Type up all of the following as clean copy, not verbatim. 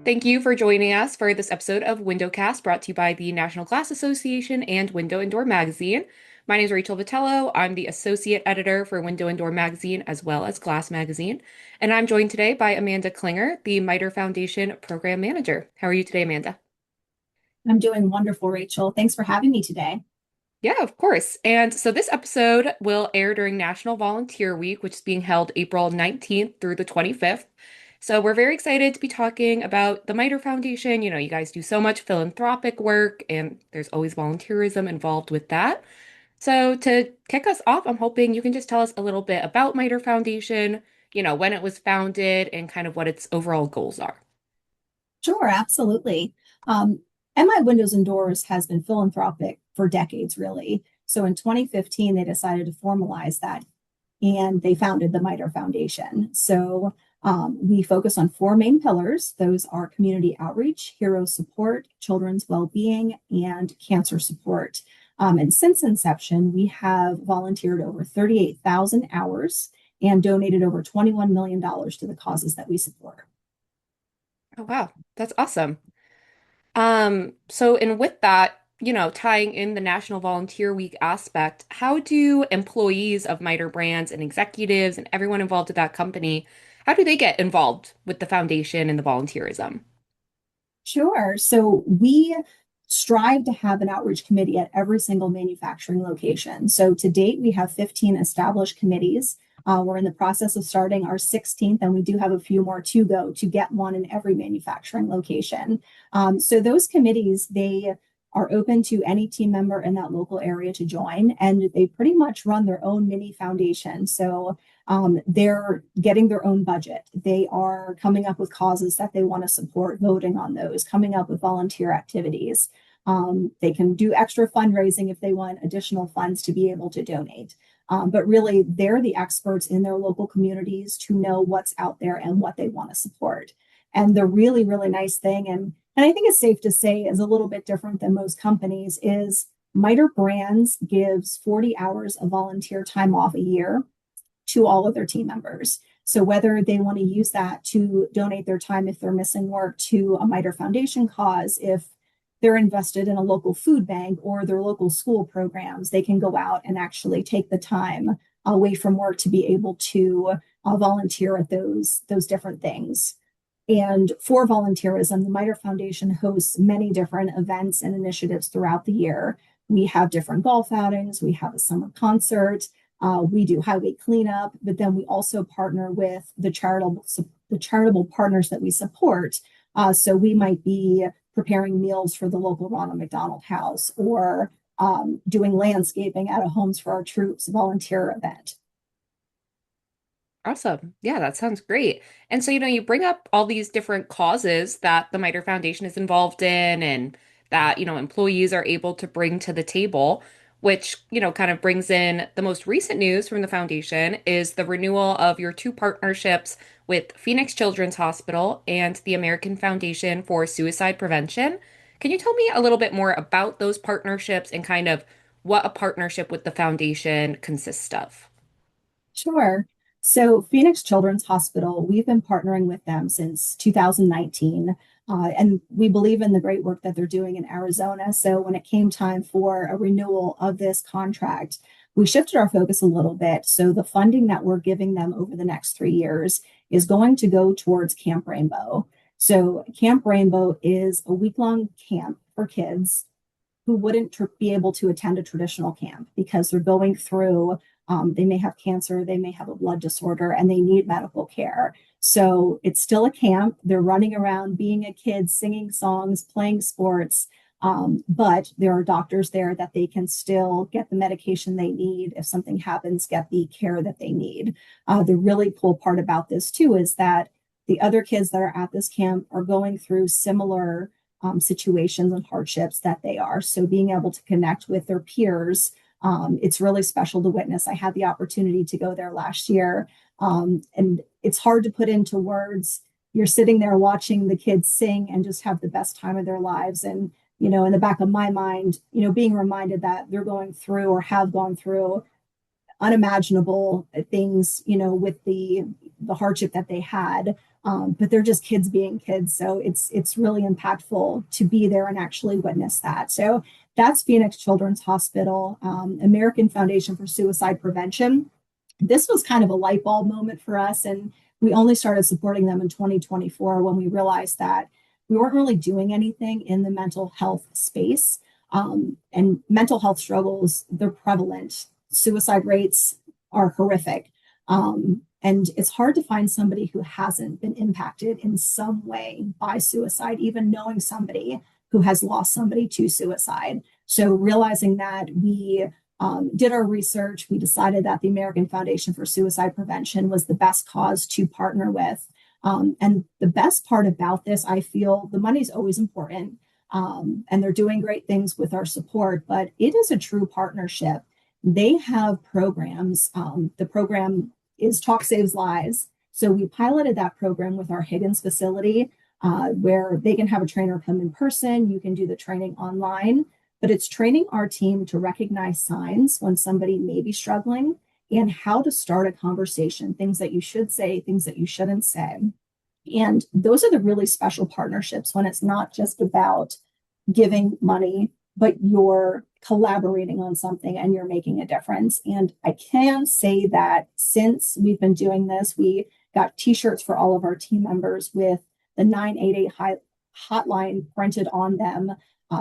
Thank you for joining us for this episode of WindowCast brought to you by the National Glass Association and Window and Door Magazine. My name is Rachel Vitello. I'm the associate editor for Window and Door Magazine as well as Glass Magazine. And I'm joined today by Amanda Klinger, the MITRE Foundation Program Manager. How are you today, Amanda? I'm doing wonderful, Rachel. Thanks for having me today. Yeah, of course. And so this episode will air during National Volunteer Week, which is being held April 19th through the 25th. So we're very excited to be talking about the MITRE Foundation. You know, you guys do so much philanthropic work, and there's always volunteerism involved with that. So to kick us off, I'm hoping you can just tell us a little bit about MITRE Foundation, when it was founded, and kind of what its overall goals are. Sure, absolutely. MI Windows and Doors has been philanthropic for decades, really. So in 2015, they decided to formalize that and they founded the MITRE Foundation. So we focus on four main pillars. Those are community outreach, hero support, children's well-being, and cancer support. And since inception, we have volunteered over 38,000 hours and donated over $21 million to the causes that we support. Oh, wow. That's awesome. So and with that, tying in the National Volunteer Week aspect, how do employees of MITRE Brands and executives and everyone involved with that company, how do they get involved with the foundation and the volunteerism? Sure. So we strive to have an outreach committee at every single manufacturing location. So to date, we have 15 established committees. We're in the process of starting our 16th, and we do have a few more to go to get one in every manufacturing location. So those committees, they are open to any team member in that local area to join, and they pretty much run their own mini foundation. So they're getting their own budget. They are coming up with causes that they want to support, voting on those, coming up with volunteer activities. They can do extra fundraising if they want additional funds to be able to donate. But really, they're the experts in their local communities to know what's out there and what they want to support. And the really, really nice thing, and I think it's safe to say is a little bit different than most companies, is MITRE Brands gives 40 hours of volunteer time off a year to all of their team members. So whether they want to use that to donate their time if they're missing work to a MITRE Foundation cause, if they're invested in a local food bank or their local school programs, they can go out and actually take the time away from work to be able to volunteer at those different things. And for volunteerism, the MITRE Foundation hosts many different events and initiatives throughout the year. We have different golf outings, we have a summer concert, we do highway cleanup, but then we also partner with the charitable partners that we support. So we might be preparing meals for the local Ronald McDonald House or doing landscaping at a Homes for Our Troops volunteer event. Awesome. Yeah, that sounds great. And so, you bring up all these different causes that the MITRE Foundation is involved in and that, employees are able to bring to the table, which, kind of brings in the most recent news from the foundation is the renewal of your two partnerships with Phoenix Children's Hospital and the American Foundation for Suicide Prevention. Can you tell me a little bit more about those partnerships and kind of what a partnership with the foundation consists of? Sure. So, Phoenix Children's Hospital, we've been partnering with them since 2019, and we believe in the great work that they're doing in Arizona. So, when it came time for a renewal of this contract, we shifted our focus a little bit. So, the funding that we're giving them over the next 3 years is going to go towards Camp Rainbow. So, Camp Rainbow is a week-long camp for kids who wouldn't be able to attend a traditional camp because they're going through, they may have cancer, they may have a blood disorder, and they need medical care. So it's still a camp. They're running around being a kid, singing songs, playing sports. But there are doctors there that they can still get the medication they need. If something happens, get the care that they need. The really cool part about this, too, is that the other kids that are at this camp are going through similar situations and hardships that they are. So being able to connect with their peers, it's really special to witness. I had the opportunity to go there last year, and it's hard to put into words. You're sitting there watching the kids sing and just have the best time of their lives. And, in the back of my mind, being reminded that they're going through or have gone through unimaginable things, with the hardship that they had. But they're just kids being kids, so it's really impactful to be there and actually witness that. So that's Phoenix Children's Hospital, American Foundation for Suicide Prevention. This was kind of a light bulb moment for us, and we only started supporting them in 2024 when we realized that we weren't really doing anything in the mental health space. And mental health struggles, they're prevalent. Suicide rates are horrific. And it's hard to find somebody who hasn't been impacted in some way by suicide, even knowing somebody who has lost somebody to suicide. So realizing that, we did our research, we decided that the American Foundation for Suicide Prevention was the best cause to partner with. And the best part about this, I feel the money's always important, and they're doing great things with our support, but it is a true partnership. They have programs. The program is Talk Saves Lives. So we piloted that program with our Higgins facility, where they can have a trainer come in person. You can do the training online, but it's training our team to recognize signs when somebody may be struggling and how to start a conversation, things that you should say, things that you shouldn't say. And those are the really special partnerships when it's not just about giving money, but you're collaborating on something and you're making a difference. And I can say that since we've been doing this, we got t-shirts for all of our team members with the 988 hotline printed on them.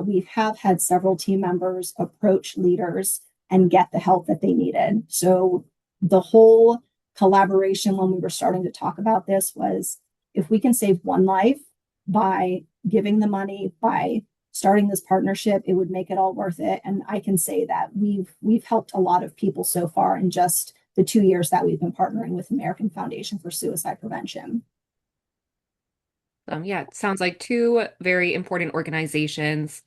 We have had several team members approach leaders and get the help that they needed. So the whole collaboration when we were starting to talk about this was, if we can save one life by giving the money, by starting this partnership, it would make it all worth it. And I can say that we've helped a lot of people so far in just the 2 years that we've been partnering with American Foundation for Suicide Prevention. Yeah, it sounds like two very important organizations,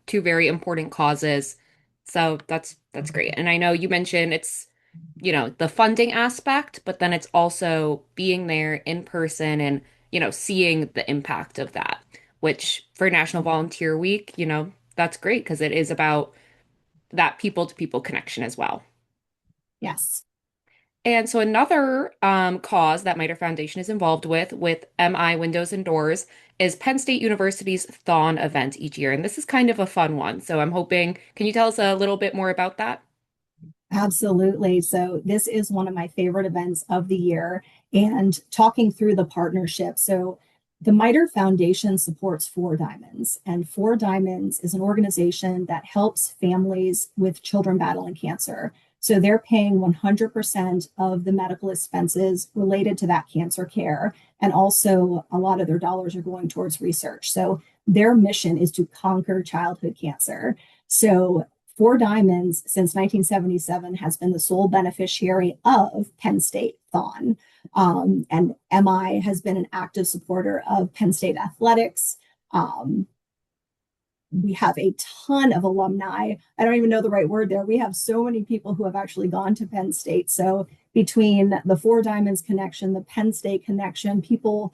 two very important causes. So that's great. And I know you mentioned it's, the funding aspect, but then it's also being there in person and, seeing the impact of that, which for National Volunteer Week, that's great because it is about that people to people connection as well. Yes. And so another cause that MITRE Foundation is involved with MI Windows and Doors is Penn State University's Thon event each year. And this is kind of a fun one. So I'm hoping, can you tell us a little bit more about that? Absolutely. So this is one of my favorite events of the year, and talking through the partnership. So the MITRE Foundation supports Four Diamonds, and Four Diamonds is an organization that helps families with children battling cancer. So they're paying 100% of the medical expenses related to that cancer care. And also, a lot of their dollars are going towards research. So their mission is to conquer childhood cancer. So Four Diamonds, since 1977, has been the sole beneficiary of Penn State Thon. And MI has been an active supporter of Penn State athletics. We have a ton of alumni. I don't even know the right word there. We have so many people who have actually gone to Penn State. So between the Four Diamonds connection, the Penn State connection, people,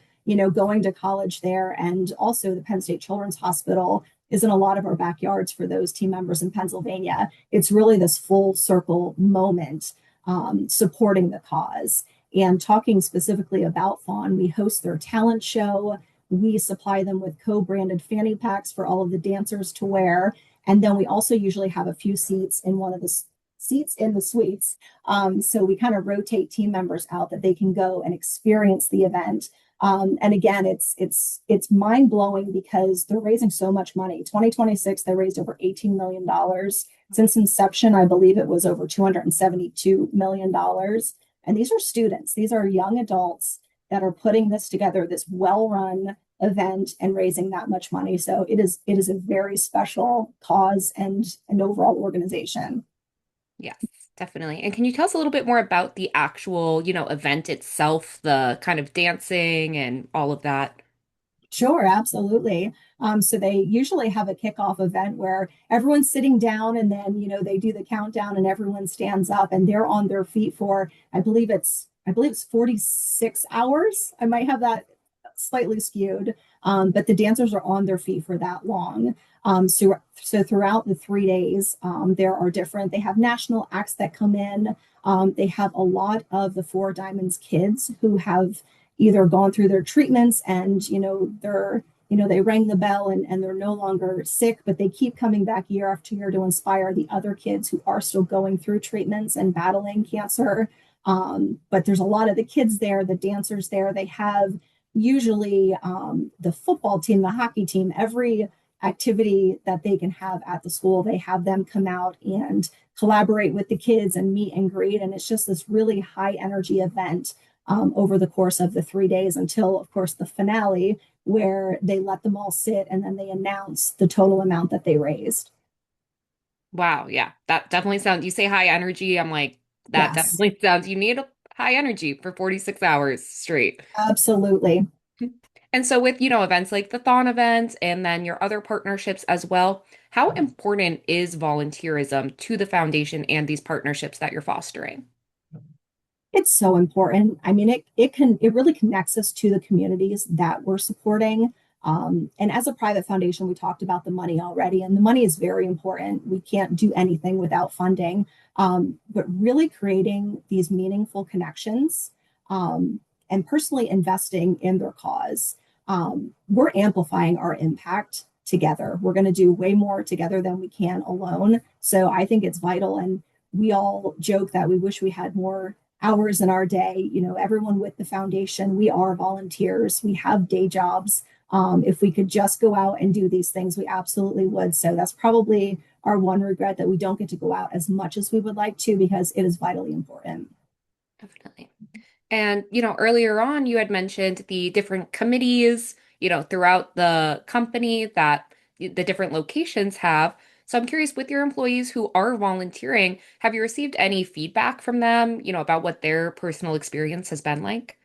going to college there, and also the Penn State Children's Hospital is in a lot of our backyards for those team members in Pennsylvania. It's really this full circle moment, supporting the cause. And talking specifically about Fawn, we host their talent show. We supply them with co-branded fanny packs for all of the dancers to wear. And then we also usually have a few seats in one of the seats in the suites. So we kind of rotate team members out that they can go and experience the event. And again, it's mind blowing because they're raising so much money. 2026, they raised over $18 million. Since inception, I believe it was over $272 million. And these are students, these are young adults that are putting this together, this well-run event, and raising that much money. So it is a very special cause and an overall organization. Yes, definitely. And can you tell us a little bit more about the actual, event itself, the kind of dancing and all of that? Sure, absolutely. So they usually have a kickoff event where everyone's sitting down, and then they do the countdown and everyone stands up and they're on their feet for, I believe it's 46 hours. I might have that slightly skewed, but the dancers are on their feet for that long. So throughout the 3 days, there are different, they have national acts that come in. They have a lot of the Four Diamonds kids who have either gone through their treatments and, they rang the bell and they're no longer sick, but they keep coming back year after year to inspire the other kids who are still going through treatments and battling cancer. But there's a lot of the kids there, the dancers there. They have usually the football team, the hockey team, every activity that they can have at the school, they have them come out and collaborate with the kids and meet and greet. And it's just this really high energy event over the course of the 3 days until, of course, the finale, where they let them all sit and then they announce the total amount that they raised. Wow, yeah. That definitely sounds, you say high energy, I'm like, that Yes, definitely sounds, you need a high energy for 46 hours straight. absolutely. And so with, events like the Thon event and then your other partnerships as well, how important is volunteerism to the foundation and these partnerships that you're fostering? It's so important. I mean, it really connects us to the communities that we're supporting. And as a private foundation, we talked about the money already, and the money is very important. We can't do anything without funding. But really creating these meaningful connections, and personally investing in their cause, we're amplifying our impact together. We're going to do way more together than we can alone. So I think it's vital. And we all joke that we wish we had more hours in our day. Everyone with the foundation, we are volunteers, we have day jobs. If we could just go out and do these things, we absolutely would. So that's probably our one regret, that we don't get to go out as much as we would like to, because it is vitally important. Definitely. And, earlier on, you had mentioned the different committees, throughout the company that the different locations have. So I'm curious, with your employees who are volunteering, have you received any feedback from them, about what their personal experience has been like?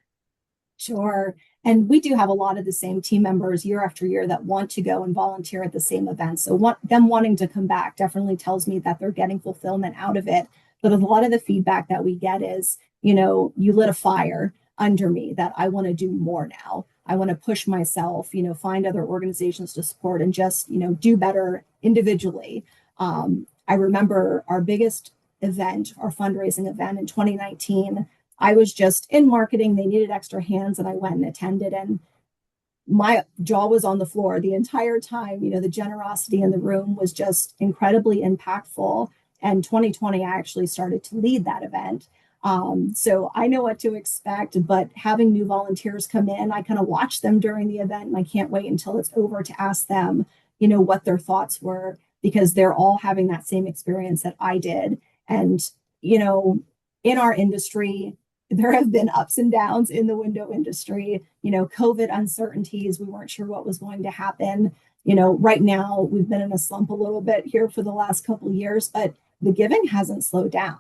Sure. And we do have a lot of the same team members year after year that want to go and volunteer at the same events. So them wanting to come back definitely tells me that they're getting fulfillment out of it. But a lot of the feedback that we get is, you lit a fire under me that I want to do more now. I want to push myself, find other organizations to support and just, do better individually. I remember our biggest event, our fundraising event in 2019. I was just in marketing. They needed extra hands, and I went and attended. And my jaw was on the floor the entire time. The generosity in the room was just incredibly impactful. And 2020, I actually started to lead that event. So I know what to expect, but having new volunteers come in, I kind of watch them during the event, and I can't wait until it's over to ask them, what their thoughts were, because they're all having that same experience that I did. And, you know, in our industry, there have been ups and downs in the window industry, COVID uncertainties. We weren't sure what was going to happen. Right now we've been in a slump a little bit here for the last couple of years, but the giving hasn't slowed down.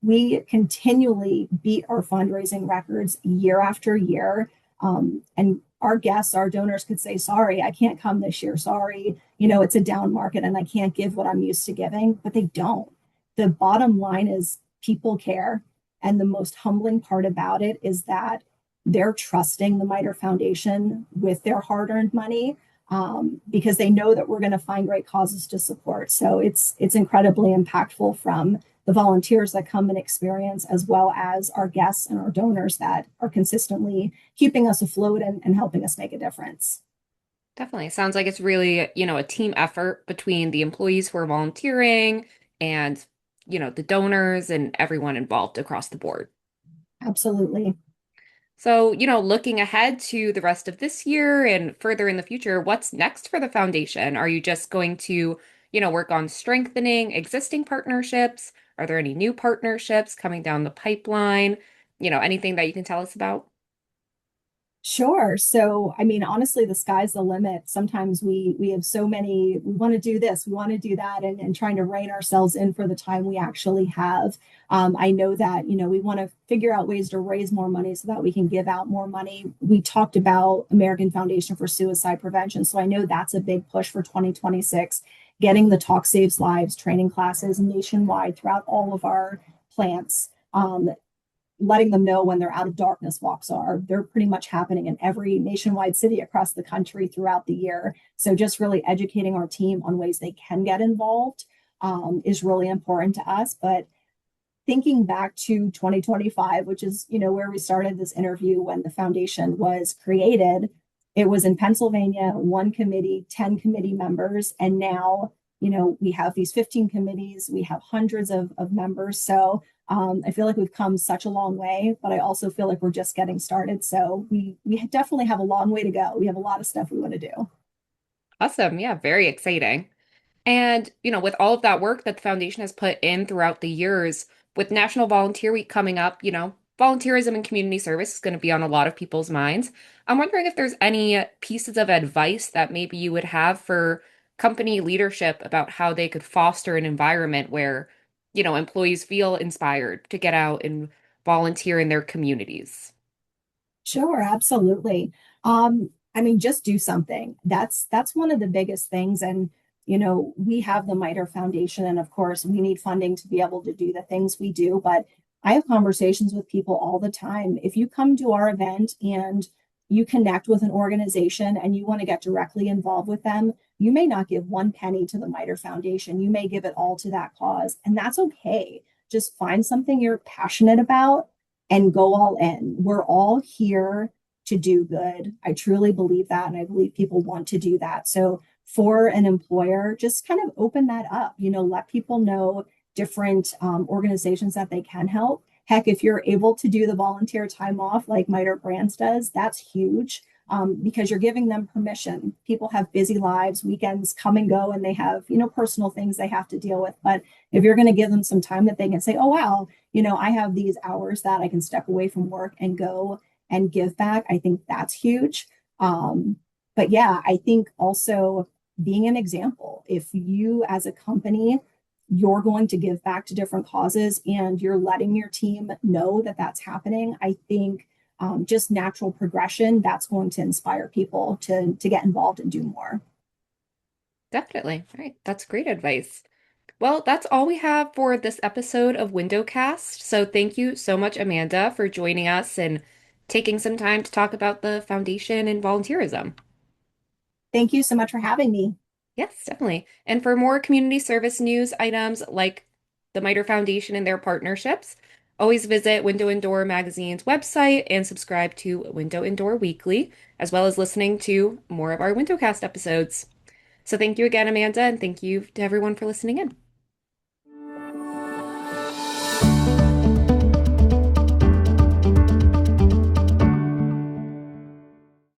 We continually beat our fundraising records year after year. And our guests, our donors could say, sorry, I can't come this year. Sorry, it's a down market and I can't give what I'm used to giving, but they don't. The bottom line is people care. And the most humbling part about it is that they're trusting the MITRE Foundation with their hard earned money, because they know that we're going to find great causes to support. So it's incredibly impactful from the volunteers that come and experience, as well as our guests and our donors that are consistently keeping us afloat and helping us make a difference. Definitely. Sounds like it's really, a team effort between the employees who are volunteering and, the donors and everyone involved across the board. Absolutely. So, looking ahead to the rest of this year and further in the future, what's next for the foundation? Are you just going to, work on strengthening existing partnerships? Are there any new partnerships coming down the pipeline? Anything that you can tell us about? Sure. So, I mean, honestly, the sky's the limit. Sometimes we have so many, we want to do this, we want to do that, and trying to rein ourselves in for the time we actually have. I know that, we want to figure out ways to raise more money so that we can give out more money. We talked about American Foundation for Suicide Prevention. So I know that's a big push for 2026, getting the Talk Saves Lives training classes nationwide throughout all of our plants. letting them know when their out of darkness walks are. They're pretty much happening in every nationwide city across the country throughout the year. So just really educating our team on ways they can get involved is really important to us. But thinking back to 2025, which is, where we started this interview when the foundation was created, it was in Pennsylvania, one committee, 10 committee members. And now, we have these 15 committees, we have hundreds of members. So I feel like we've come such a long way, but I also feel like we're just getting started. So we definitely have a long way to go. We have a lot of stuff we want to do. Awesome. Yeah, very exciting. And, with all of that work that the foundation has put in throughout the years, with National Volunteer Week coming up, volunteerism and community service is going to be on a lot of people's minds. I'm wondering if there's any pieces of advice that maybe you would have for company leadership about how they could foster an environment where, employees feel inspired to get out and volunteer in their communities. Sure, absolutely. I mean, just do something. That's one of the biggest things. And we have the MITRE Foundation, and of course, we need funding to be able to do the things we do. But I have conversations with people all the time. If you come to our event and you connect with an organization and you want to get directly involved with them, you may not give one penny to the MITRE Foundation. You may give it all to that cause, and that's okay. Just find something you're passionate about and go all in. We're all here to do good. I truly believe that. And I believe people want to do that. So for an employer, just kind of open that up, let people know different organizations that they can help. Heck, if you're able to do the volunteer time off like MITRE Brands does, that's huge because you're giving them permission. People have busy lives, weekends come and go, and they have, personal things they have to deal with. But if you're going to give them some time that they can say, oh, wow, I have these hours that I can step away from work and go and give back, I think that's huge. But yeah, I think also being an example. If you as a company, you're going to give back to different causes and you're letting your team know that that's happening, I think just natural progression, that's going to inspire people to get involved and do more. Definitely. All right. That's great advice. Well, that's all we have for this episode of Windowcast. So thank you so much, Amanda, for joining us and taking some time to talk about the foundation and volunteerism. Thank you so much for having me. Yes, definitely. And for more community service news items like the MITRE Foundation and their partnerships, always visit Window and Door Magazine's website and subscribe to Window and Door Weekly, as well as listening to more of our Windowcast episodes. So thank you again, Amanda, and thank you to everyone for listening in.